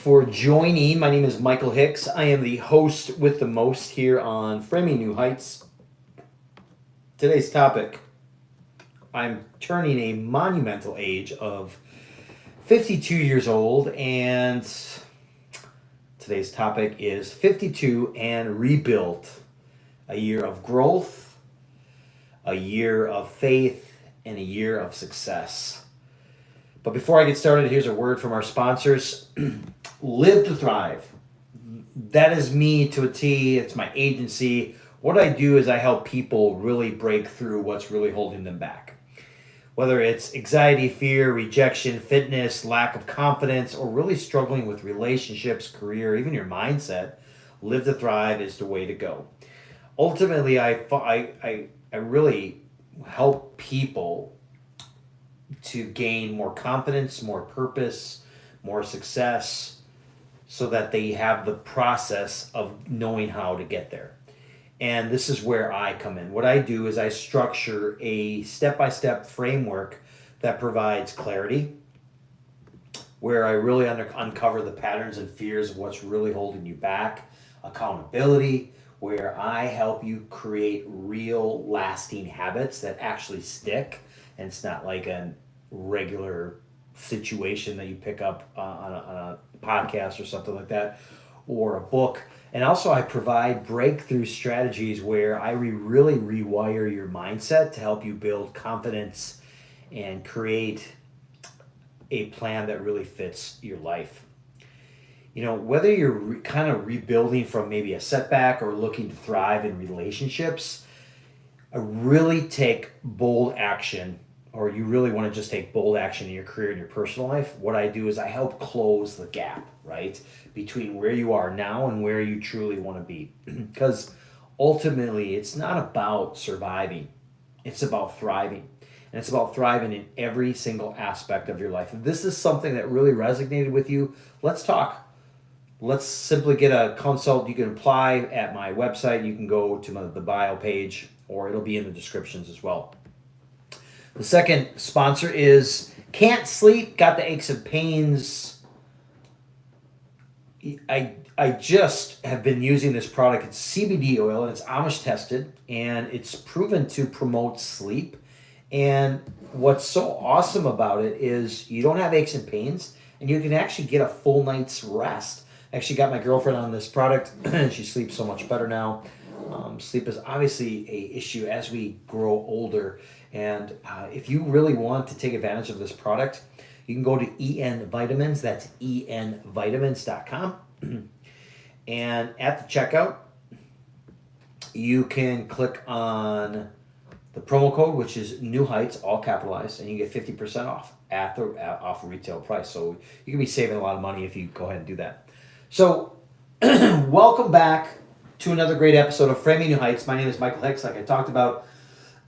for joining. My name is Michael Hicks. I am the host with the most here on Framing New Heights. Today's topic, I'm turning a monumental age of 52 years old, and today's topic is 52 and Rebuilt. A year of growth, a year of faith, and a year of success. But before I get started, here's a word from our sponsors. Live to Thrive. That is me to a T. It's my agency. What I do is I help people really break through what's really holding them back. Whether it's anxiety, fear, rejection, fitness, lack of confidence, or really struggling with relationships, career, even your mindset, Live to Thrive is the way to go. Ultimately, I really help people to gain more confidence, more purpose, more success, so that they have the process of knowing how to get there. And this is where I come in. What I do is I structure a step-by-step framework that provides clarity, where I really uncover the patterns and fears of what's really holding you back, accountability, where I help you create real lasting habits that actually stick, and it's not like a regular situation that you pick up on a podcast or something like that, or a book. And also I provide breakthrough strategies where I really rewire your mindset to help you build confidence and create a plan that really fits your life. You know, whether you're kind of rebuilding from maybe a setback or looking to thrive in relationships, I really take bold action, or you really want to just take bold action in your career and your personal life. What I do is I help close the gap, right, between where you are now and where you truly want to be. Because ultimately, it's not about surviving, it's about thriving. And it's about thriving in every single aspect of your life. If this is something that really resonated with you, let's talk. Let's simply get a consult. You can apply at my website. You can go to the bio page, or it'll be in the descriptions as well. The second sponsor is Can't Sleep, Got the Aches and Pains. I just have been using this product. It's CBD oil, and it's Amish tested, and it's proven to promote sleep. And what's so awesome about it is you don't have aches and pains, and you can actually get a full night's rest. I actually got my girlfriend on this product, and she sleeps so much better now. Sleep is obviously an issue as we grow older. And if you really want to take advantage of this product, you can go to EN Vitamins. That's envitamins.com. And at the checkout, you can click on the promo code, which is New Heights, all capitalized, and you get 50% off off retail price. So you can be saving a lot of money if you go ahead and do that. So welcome back to another great episode of Framing New Heights. My name is Michael Hicks, like I talked about.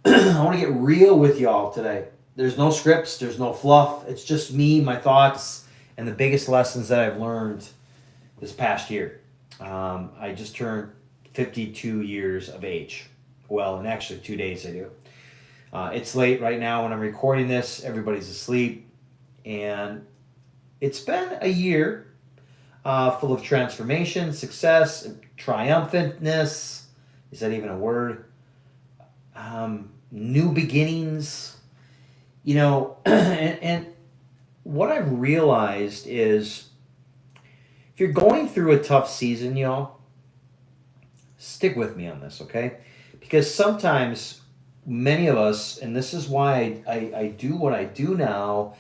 I want to get real with y'all today. There's no scripts, there's no fluff. It's just me, my thoughts, and the biggest lessons that I've learned this past year. I just turned 52 years of age. Well, in actually 2 days I do. It's late right now when I'm recording this. Everybody's asleep. And it's been a year full of transformation, success, triumphantness. Is that even a word? New beginnings. You know, and what I've realized is if you're going through a tough season, y'all, stick with me on this, okay? Because sometimes many of us, and this is why I do what I do now,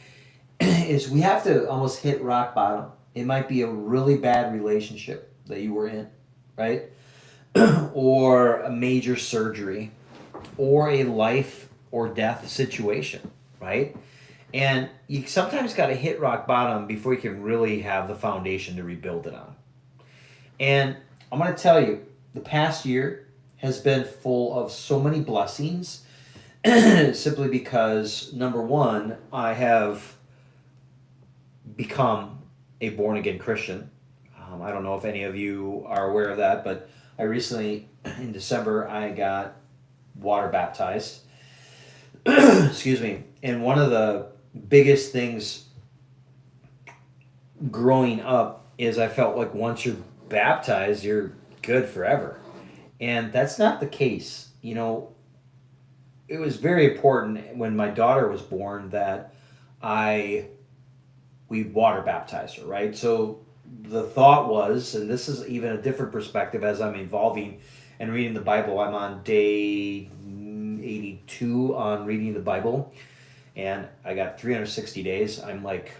is we have to almost hit rock bottom. It might be a really bad relationship that you were in, right? Or a major surgery, or a life or death situation, right? And you sometimes got to hit rock bottom before you can really have the foundation to rebuild it on. And I'm going to tell you, the past year has been full of so many blessings simply because, number one, I have become a born-again Christian. I don't know if any of you are aware of that, but I recently, in December, I got water baptized. Excuse me. And one of the biggest things growing up is I felt like once you're baptized, you're good forever. And that's not the case. It was very important when my daughter was born that I we water baptized her, right? So the thought was, and this is even a different perspective as I'm evolving and reading the Bible. I'm on day 82 on reading the Bible, and I got 360 days. I'm like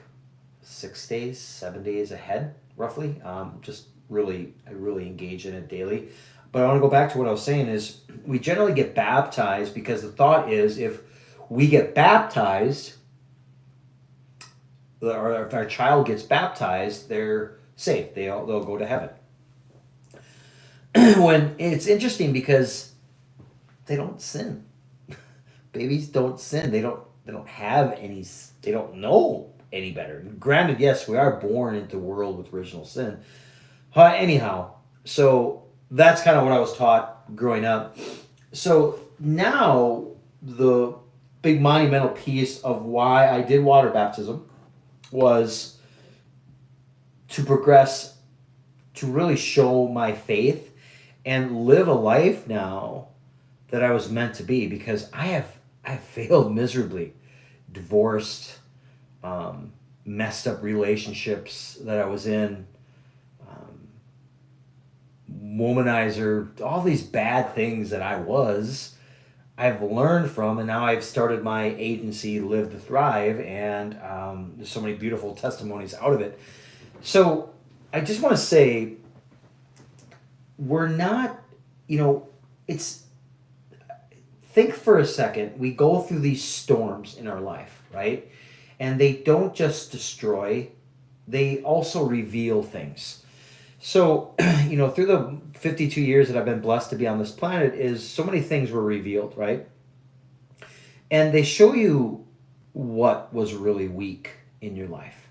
6 days, 7 days ahead, roughly. I really engage in it daily. But I want to go back to what I was saying is we generally get baptized because the thought is if we get baptized, or if our child gets baptized, they're safe. They'll go to heaven. When it's interesting because they don't sin. Babies don't sin. They don't have any. They don't know any better. Granted, yes, we are born into the world with original sin. Anyhow, so that's kind of what I was taught growing up. So now the big monumental piece of why I did water baptism was to progress, to really show my faith and live a life now that I was meant to be, because I have failed miserably, divorced, messed up relationships that I was in, womanizer, all these bad things that I've learned from, and now I've started my agency, Live to Thrive, and there's so many beautiful testimonies out of it. So I just want to say, we're not, it's, think for a second, we go through these storms in our life, right? And they don't just destroy, they also reveal things. So, through the 52 years that I've been blessed to be on this planet, is so many things were revealed, right? And they show you what was really weak in your life.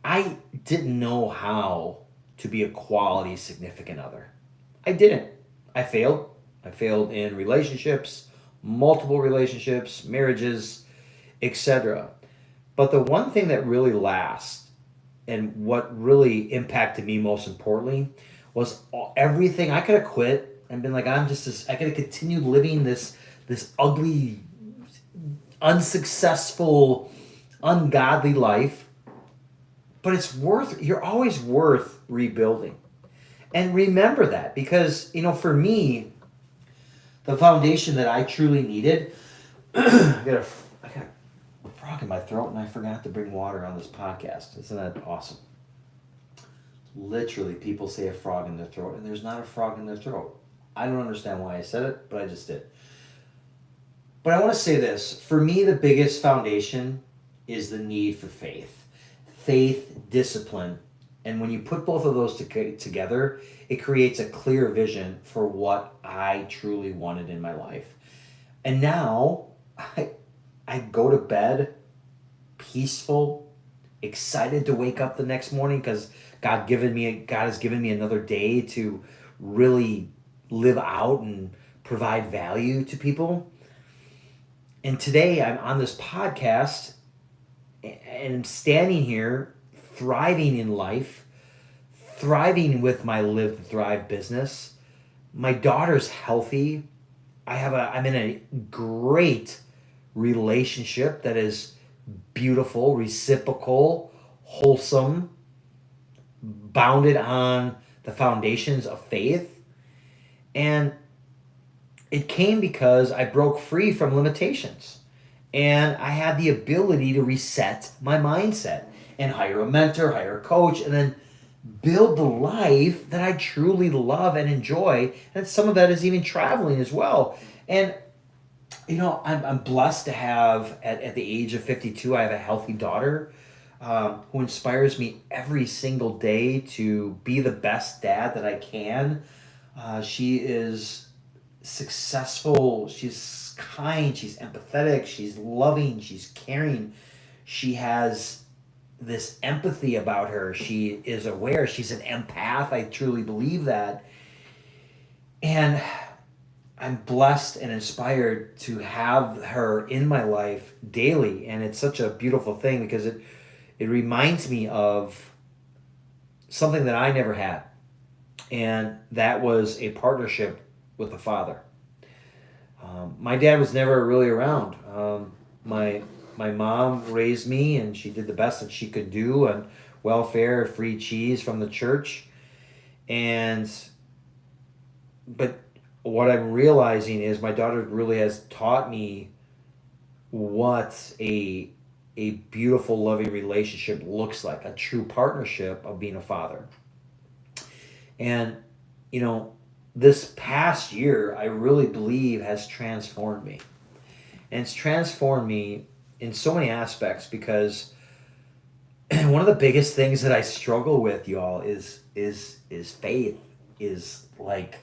I didn't know how to be a quality significant other. I didn't. I failed. I failed in relationships, multiple relationships, marriages, etc. But the one thing that really lasts, and what really impacted me most importantly, was everything I could have quit and been like, I could have continued living this ugly, unsuccessful, ungodly life. But you're always worth rebuilding. And remember that, because, for me, the foundation that I truly needed, I got a frog in my throat and I forgot to bring water on this podcast. Isn't that awesome? Literally, people say a frog in their throat, and there's not a frog in their throat. I don't understand why I said it, but I just did. But I want to say this. For me, the biggest foundation is the need for faith. Faith, discipline. And when you put both of those together, it creates a clear vision for what I truly wanted in my life. And now, I go to bed peaceful, excited to wake up the next morning because God has given me another day to really live out and provide value to people. And today I'm on this podcast and I'm standing here thriving in life, thriving with my Live to Thrive business. My daughter's healthy. I'm in a great relationship that is beautiful, reciprocal, wholesome, bounded on the foundations of faith. And it came because I broke free from limitations. And I had the ability to reset my mindset and hire a mentor, hire a coach, and then build the life that I truly love and enjoy. And some of that is even traveling as well. And I'm blessed to have, at the age of 52, I have a healthy daughter who inspires me every single day to be the best dad that I can. She is successful. She's kind. She's empathetic. She's loving. She's caring. She has this empathy about her. She is aware. She's an empath. I truly believe that. And I'm blessed and inspired to have her in my life daily. And it's such a beautiful thing because it reminds me of something that I never had, and that was a partnership with the Father. My dad was never really around. My my mom raised me, and she did the best that she could do on welfare, free cheese from the church, and but what I'm realizing is my daughter really has taught me what a beautiful, loving relationship looks like, a true partnership of being a father. And you know, this past year, I really believe has transformed me, and it's transformed me in so many aspects because one of the biggest things that I struggle with, y'all, is faith. Is like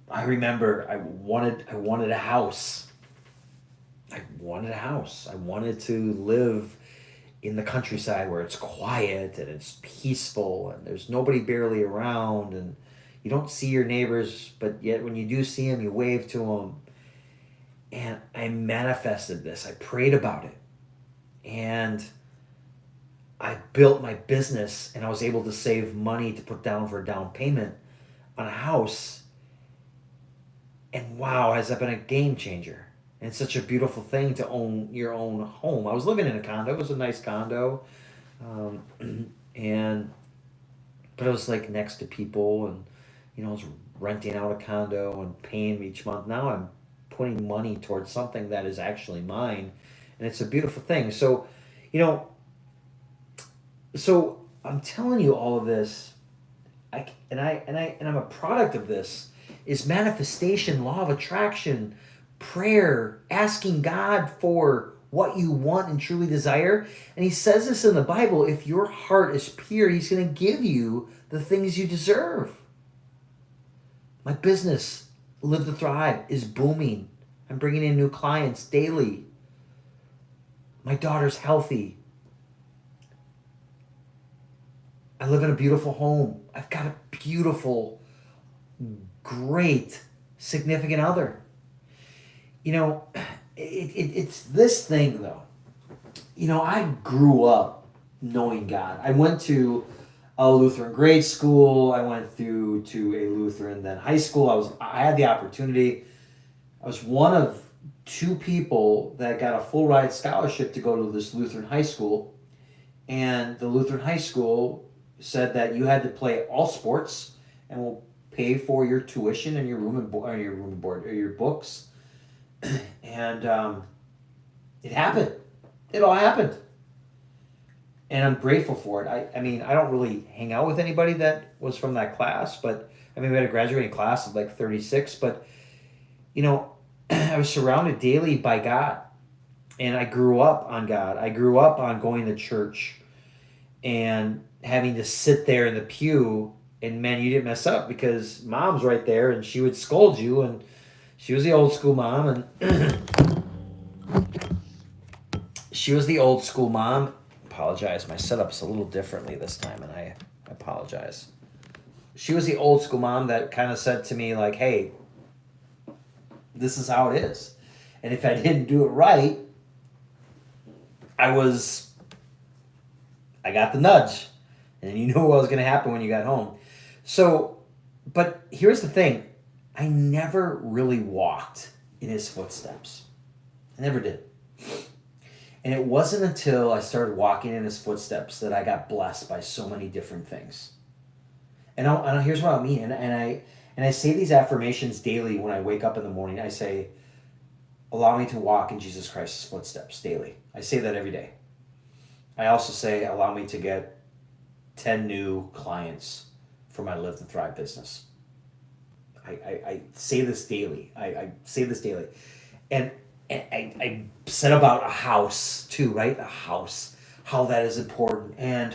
I remember I wanted a house. I wanted a house. I wanted to live in the countryside where it's quiet and it's peaceful and there's nobody barely around and you don't see your neighbors, but yet when you do see them, you wave to them. And I manifested this. I prayed about it. And I built my business and I was able to save money to put down for a down payment on a house. And wow, has that been a game changer? And it's such a beautiful thing to own your own home. I was living in a condo. It was a nice condo. Um, and but I was like next to people and I was renting out a condo and paying each month. Now I'm putting money towards something that is actually mine, and it's a beautiful thing. So, you know, so I'm telling you all of this. I'm a product of this. Is manifestation, law of attraction, prayer, asking God for what you want and truly desire. And he says this in the Bible: if your heart is pure, he's going to give you the things you deserve. My business, Live to Thrive, is booming. I'm bringing in new clients daily. My daughter's healthy. I live in a beautiful home. I've got a beautiful, great, significant other. It's this thing, though. I grew up knowing God. I went to a Lutheran grade school. I went through to a Lutheran then high school. I had the opportunity. I was one of two people that got a full ride scholarship to go to this Lutheran high school, and the Lutheran high school said that you had to play all sports, and we'll pay for your tuition and your room and board or your books, and it happened. It all happened. And I'm grateful for it. I mean, I don't really hang out with anybody that was from that class, but I mean, we had a graduating class of like 36, but I was surrounded daily by God, and I grew up on God. I grew up on going to church and having to sit there in the pew, and man, you didn't mess up because mom's right there and she would scold you, and she was the old school mom, and she was the old school mom. Apologize, my setup's a little differently this time, and I apologize. She was the old school mom that kind of said to me like, hey, this is how it is, and if I didn't do it right, I got the nudge, and you knew what was going to happen when you got home. So, but here's the thing, I never really walked in his footsteps. I never did. And it wasn't until I started walking in his footsteps that I got blessed by so many different things. And here's what I mean. And I say these affirmations daily when I wake up in the morning. I say, allow me to walk in Jesus Christ's footsteps daily. I say that every day. I also say, allow me to get 10 new clients for my Live to Thrive business. I say this daily. I say this daily. And I said about a house too, right? A house, how that is important. And,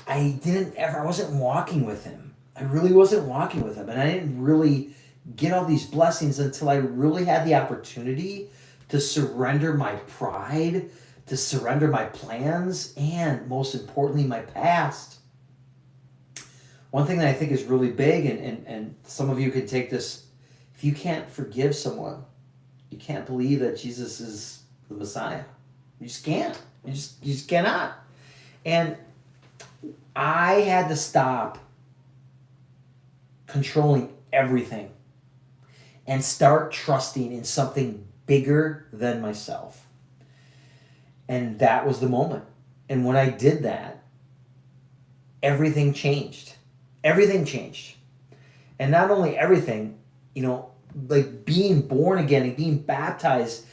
I wasn't walking with him. I really wasn't walking with him. And I didn't really get all these blessings until I really had the opportunity to surrender my pride, to surrender my plans, and most importantly, my past. One thing that I think is really big, and some of you can take this, if you can't forgive someone, you can't believe that Jesus is the Messiah. You just can't. You just cannot. And I had to stop controlling everything and start trusting in something bigger than myself. And that was the moment. And when I did that, everything changed. Everything changed. And not only everything, like being born again and being baptized,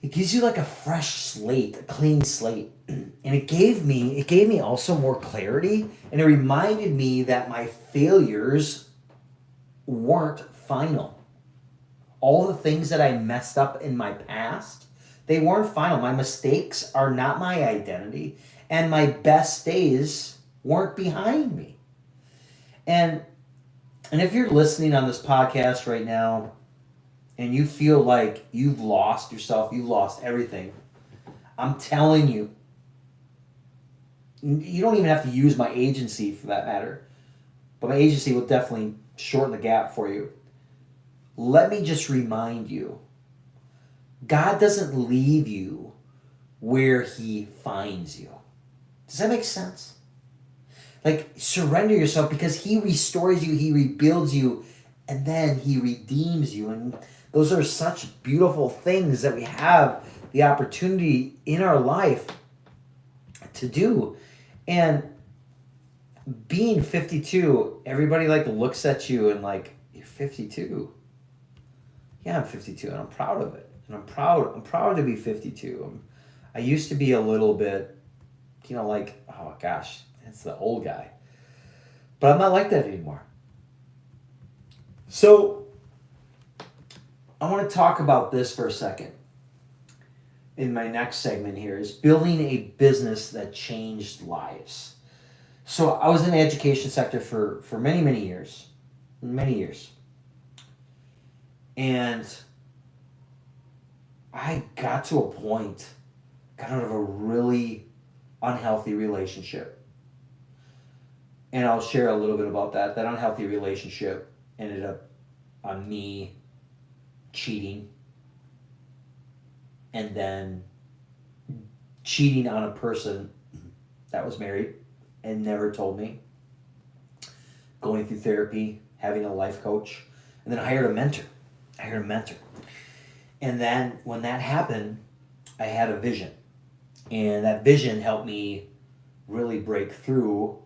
it gives you like a fresh slate, a clean slate. And it gave me also more clarity, and it reminded me that my failures weren't final. All the things that I messed up in my past, they weren't final. My mistakes are not my identity, and my best days weren't behind me. And if you're listening on this podcast right now and you feel like you've lost yourself, you've lost everything, I'm telling you, you don't even have to use my agency for that matter, but my agency will definitely shorten the gap for you. Let me just remind you, God doesn't leave you where he finds you. Does that make sense? Like, surrender yourself, because he restores you, he rebuilds you, and then he redeems you. And those are such beautiful things that we have the opportunity in our life to do. And being 52, everybody like looks at you and like, you're 52. Yeah, I'm 52 and I'm proud of it. And I'm proud to be 52. I used to be a little bit, like, oh gosh, it's the old guy. But I'm not like that anymore. So I want to talk about this for a second. In my next segment here is building a business that changed lives. So I was in the education sector for many, many years. And I got out of a really unhealthy relationship. And I'll share a little bit about that. That unhealthy relationship ended up on me cheating. And then cheating on a person that was married and never told me. Going through therapy, having a life coach. And then I hired a mentor. And then when that happened, I had a vision. And that vision helped me really break through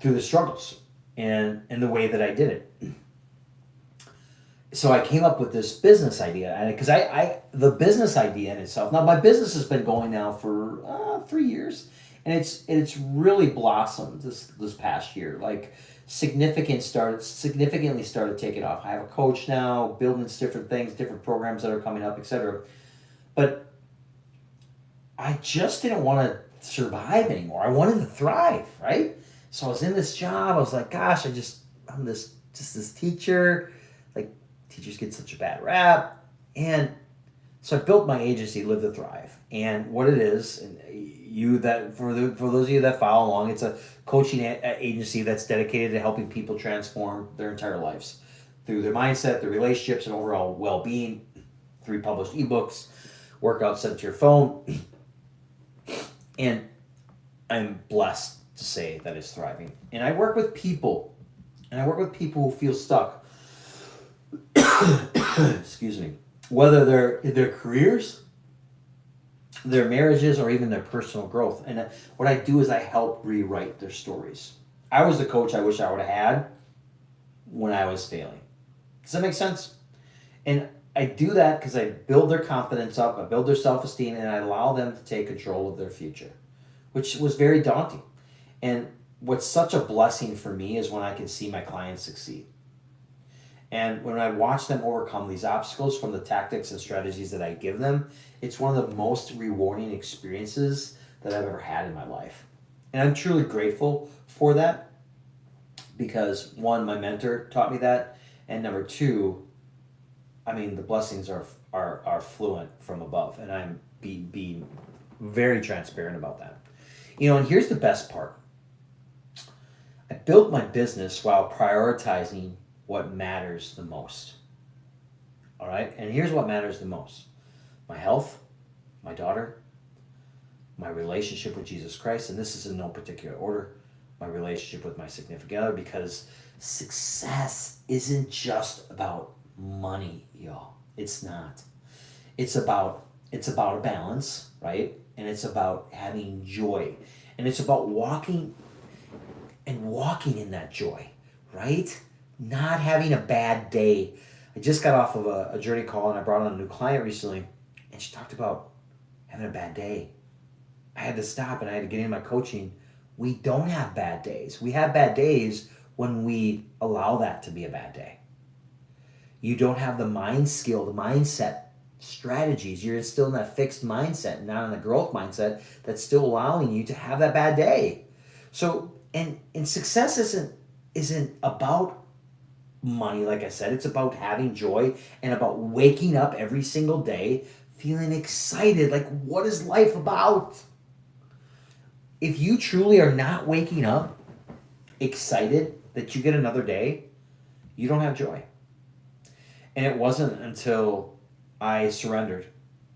the struggles and the way that I did it. So I came up with this business idea, because the business idea in itself. Now my business has been going now for 3 years, and it's really blossomed this past year. Like significantly started taking off. I have a coach now, building different things, different programs that are coming up, etc. But I just didn't want to survive anymore. I wanted to thrive, right? So I was in this job. I was like, gosh, I'm this teacher. Like, teachers get such a bad rap. And so I built my agency, Live to Thrive. And what it is, and for those of you that follow along, it's a coaching agency that's dedicated to helping people transform their entire lives through their mindset, their relationships, and overall well-being. 3 published ebooks, workouts sent to your phone. And I'm blessed to say that it's thriving. And I work with people. Who feel stuck. Excuse me. Whether they're in their careers, their marriages, or even their personal growth. And what I do is I help rewrite their stories. I was the coach I wish I would have had when I was failing. Does that make sense? And I do that because I build their confidence up, I build their self-esteem, and I allow them to take control of their future, which was very daunting. And what's such a blessing for me is when I can see my clients succeed. And when I watch them overcome these obstacles from the tactics and strategies that I give them, it's one of the most rewarding experiences that I've ever had in my life. And I'm truly grateful for that because, one, my mentor taught me that, and number two, the blessings are fluent from above, and I'm being very transparent about that. And here's the best part. I built my business while prioritizing what matters the most. All right? And here's what matters the most. My health, my daughter, my relationship with Jesus Christ, and this is in no particular order, my relationship with my significant other, because success isn't just about money, y'all. It's not. It's about a balance, right? And it's about having joy. And it's about walking in that joy, right? Not having a bad day. I just got off of a journey call and I brought on a new client recently, and she talked about having a bad day. I had to stop and I had to get in my coaching. We don't have bad days. We have bad days when we allow that to be a bad day. You don't have the mind skill, the mindset strategies. You're still in that fixed mindset, not in the growth mindset that's still allowing you to have that bad day. So, and success isn't about money, like I said. It's about having joy and about waking up every single day feeling excited. Like, what is life about? If you truly are not waking up excited that you get another day, you don't have joy. And it wasn't until I surrendered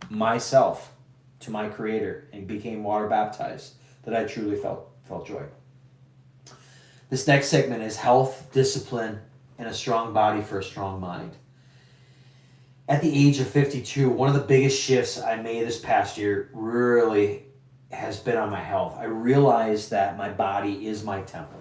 myself to my Creator and became water baptized that I truly felt joy. This next segment is health, discipline, and a strong body for a strong mind. At the age of 52, one of the biggest shifts I made this past year really has been on my health. I realized that my body is my temple.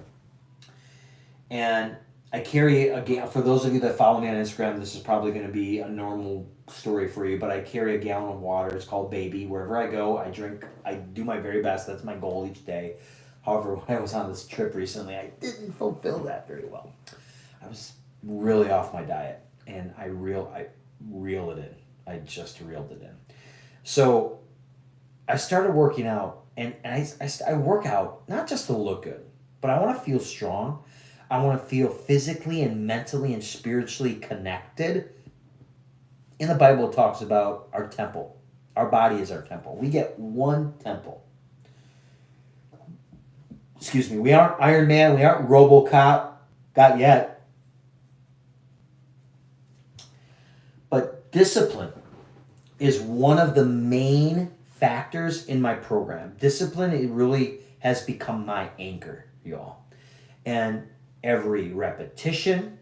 And I carry, again, for those of you that follow me on Instagram, this is probably going to be a normal story for you, but I carry a gallon of water. It's called Baby. Wherever I go, I drink. I do my very best. That's my goal each day. However, when I was on this trip recently, I didn't fulfill that very well. I was really off my diet, and I reel it in. I just reeled it in. So I started working out, and I work out not just to look good, but I want to feel strong. I want to feel physically and mentally and spiritually connected. In the Bible, it talks about our temple. Our body is our temple. We get one temple. Excuse me. We aren't Iron Man. We aren't RoboCop. Not yet. But discipline is one of the main factors in my program. Discipline, it really has become my anchor, y'all. And every repetition,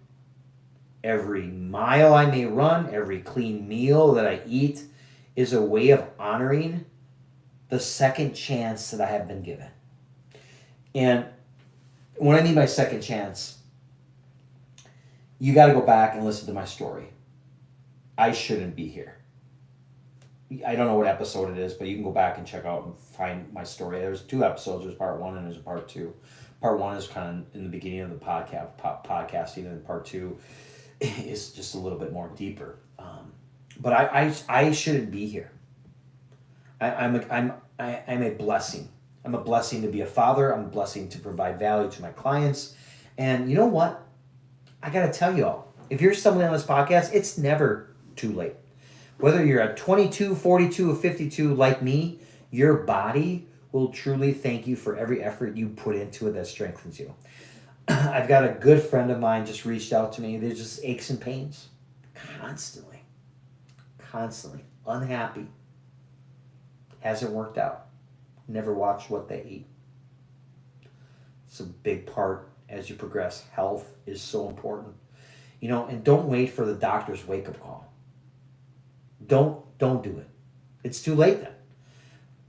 every mile I may run, every clean meal that I eat is a way of honoring the second chance that I have been given. And what I mean by second chance, you got to go back and listen to my story. I shouldn't be here. I don't know what episode it is, but you can go back and check out and find my story. There's 2 episodes. There's part 1 and there's a part 2. Part 1 is kind of in the beginning of the podcasting, and part 2 is just a little bit more deeper. But I shouldn't be here. I'm a blessing. I'm a blessing to be a father. I'm a blessing to provide value to my clients. And you know what? I got to tell you all, if you're stumbling on this podcast, it's never too late. Whether you're at 22, 42, or 52 like me, your body will truly thank you for every effort you put into it that strengthens you. I've got a good friend of mine just reached out to me. There's just aches and pains. Constantly. Unhappy. Hasn't worked out. Never watched what they eat. It's a big part as you progress. Health is so important. You know, and don't wait for the doctor's wake-up call. Don't do it. It's too late then.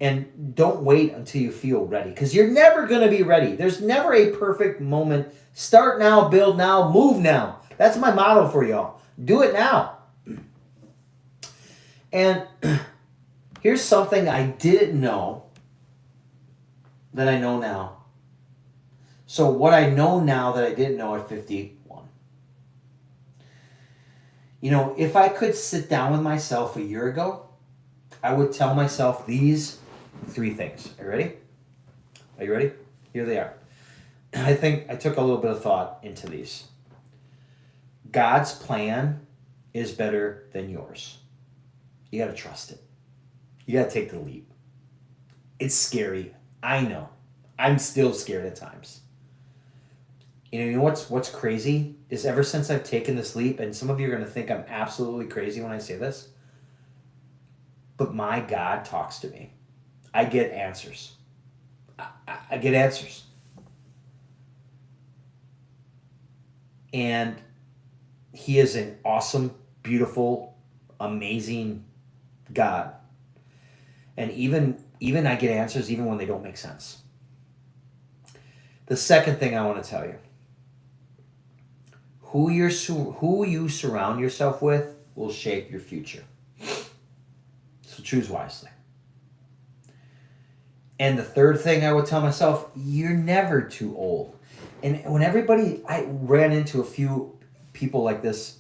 And don't wait until you feel ready, because you're never going to be ready. There's never a perfect moment. Start now, build now, move now. That's my motto for y'all. Do it now. And here's something I didn't know that I know now. So what I know now that I didn't know at 51. You know, if I could sit down with myself a year ago, I would tell myself these 3 things. Are you ready? Are you ready? Here they are. I think I took a little bit of thought into these. God's plan is better than yours. You got to trust it. You got to take the leap. It's scary. I know. I'm still scared at times. You know what's crazy is ever since I've taken this leap, and some of you are going to think I'm absolutely crazy when I say this, but my God talks to me. I get answers. I get answers. And he is an awesome, beautiful, amazing God. And even I get answers even when they don't make sense. The second thing I want to tell you, who you surround yourself with will shape your future. So choose wisely. And the third thing I would tell myself, you're never too old. And when I ran into a few people like this,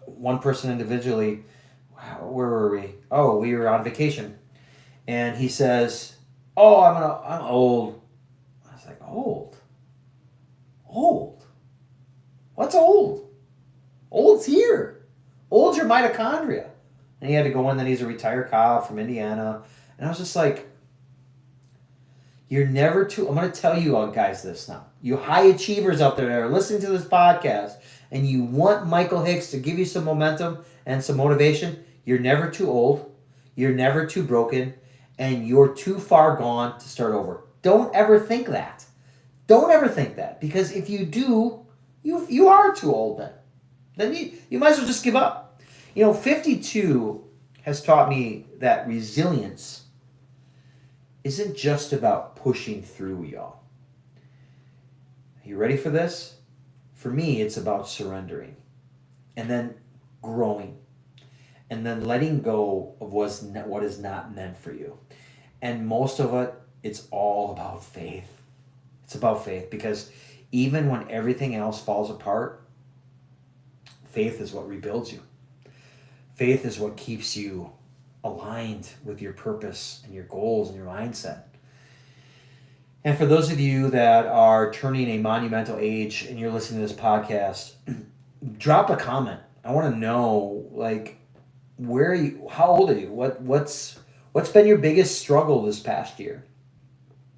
one person individually, where were we? Oh, we were on vacation. And he says, oh, I'm old. I was like, old? Old? What's old? Old's here. Old's your mitochondria. And he had to go in, then he's a retired cop from Indiana. And I was just like, you're never too... I'm going to tell you all guys this now. You high achievers out there that are listening to this podcast and you want Michael Hicks to give you some momentum and some motivation, you're never too old, you're never too broken, and you're too far gone to start over. Don't ever think that. Don't ever think that. Because if you do, you are too old then. Then you might as well just give up. 52 has taught me that resilience isn't just about pushing through, y'all. Are you ready for this? For me, it's about surrendering and then growing and then letting go of what is not meant for you. And most of it, it's all about faith. It's about faith because even when everything else falls apart, faith is what rebuilds you. Faith is what keeps you aligned with your purpose and your goals and your mindset. And for those of you that are turning a monumental age and you're listening to this podcast, drop a comment. I want to know, where are you? How old are you? What's been your biggest struggle this past year?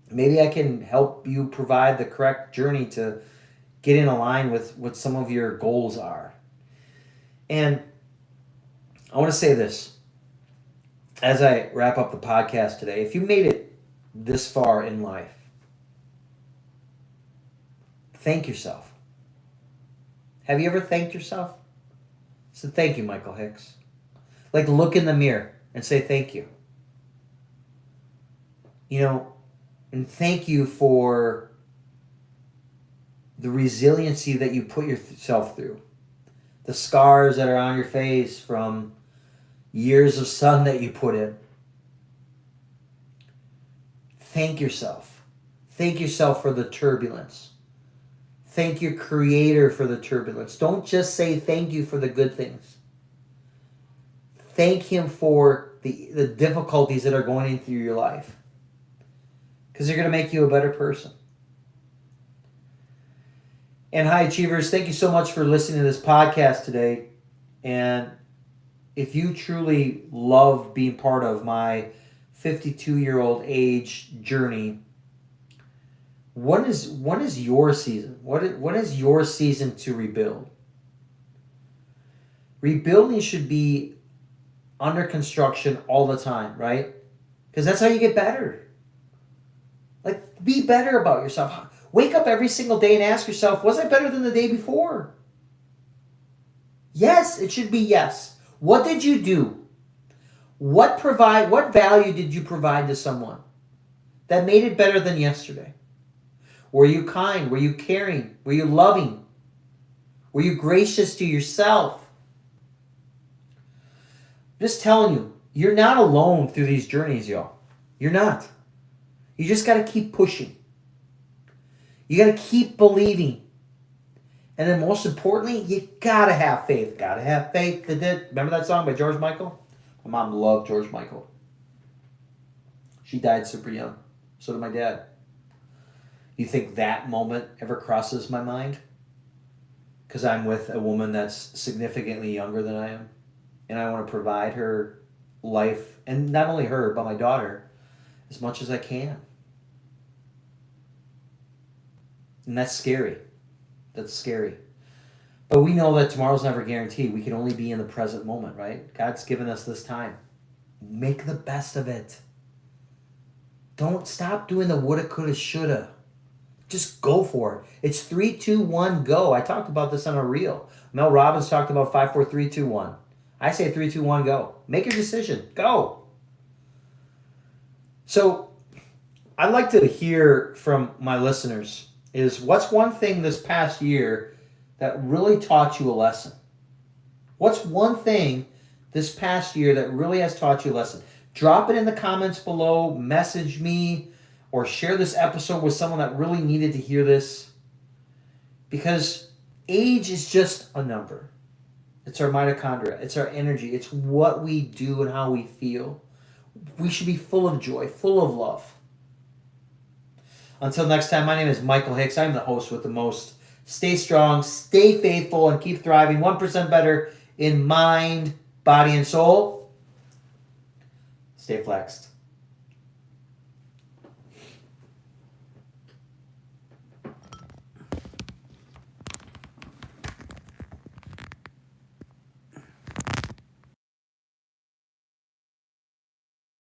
Maybe I can help you provide the correct journey to get in line with what some of your goals are. And I want to say this as I wrap up the podcast today. If you made it this far in life, thank yourself. Have you ever thanked yourself? So thank you, Michael Hicks. Look in the mirror and say thank you. And thank you for the resiliency that you put yourself through. The scars that are on your face from years of sun that you put in. Thank yourself. Thank yourself for the turbulence. Thank your Creator for the turbulence. Don't just say thank you for the good things. Thank Him for the difficulties that are going through your life. Because they're going to make you a better person. And high achievers, thank you so much for listening to this podcast today. And if you truly love being part of my 52-year-old age journey, when is your season? When is your season to rebuild? Rebuilding should be under construction all the time, right? Because that's how you get better. Be better about yourself. Wake up every single day and ask yourself, was I better than the day before? Yes, it should be yes. What did you do? What value did you provide to someone that made it better than yesterday? Were you kind? Were you caring? Were you loving? Were you gracious to yourself? Just telling you, you're not alone through these journeys, y'all. You're not. You just got to keep pushing. You got to keep believing. And then most importantly, you got to have faith. Got to have faith. Remember that song by George Michael? My mom loved George Michael. She died super young. So did my dad. You think that moment ever crosses my mind? Because I'm with a woman that's significantly younger than I am. And I want to provide her life, and not only her, but my daughter, as much as I can. And that's scary. That's scary. But we know that tomorrow's never guaranteed. We can only be in the present moment, right? God's given us this time. Make the best of it. Don't stop doing the woulda, coulda, shoulda. Just go for it. It's 3, 2, 1, go. I talked about this on a reel. Mel Robbins talked about 5, 4, 3, 2, 1. I say 3, 2, 1, go. Make your decision. Go. So I'd like to hear from my listeners is what's one thing this past year that really taught you a lesson? What's one thing this past year that really has taught you a lesson? Drop it in the comments below, message me, or share this episode with someone that really needed to hear this. Because age is just a number. It's our mitochondria. It's our energy. It's what we do and how we feel. We should be full of joy, full of love. Until next time, my name is Michael Hicks. I'm the host with the most. Stay strong, stay faithful, and keep thriving 1% better in mind, body, and soul. Stay flexed.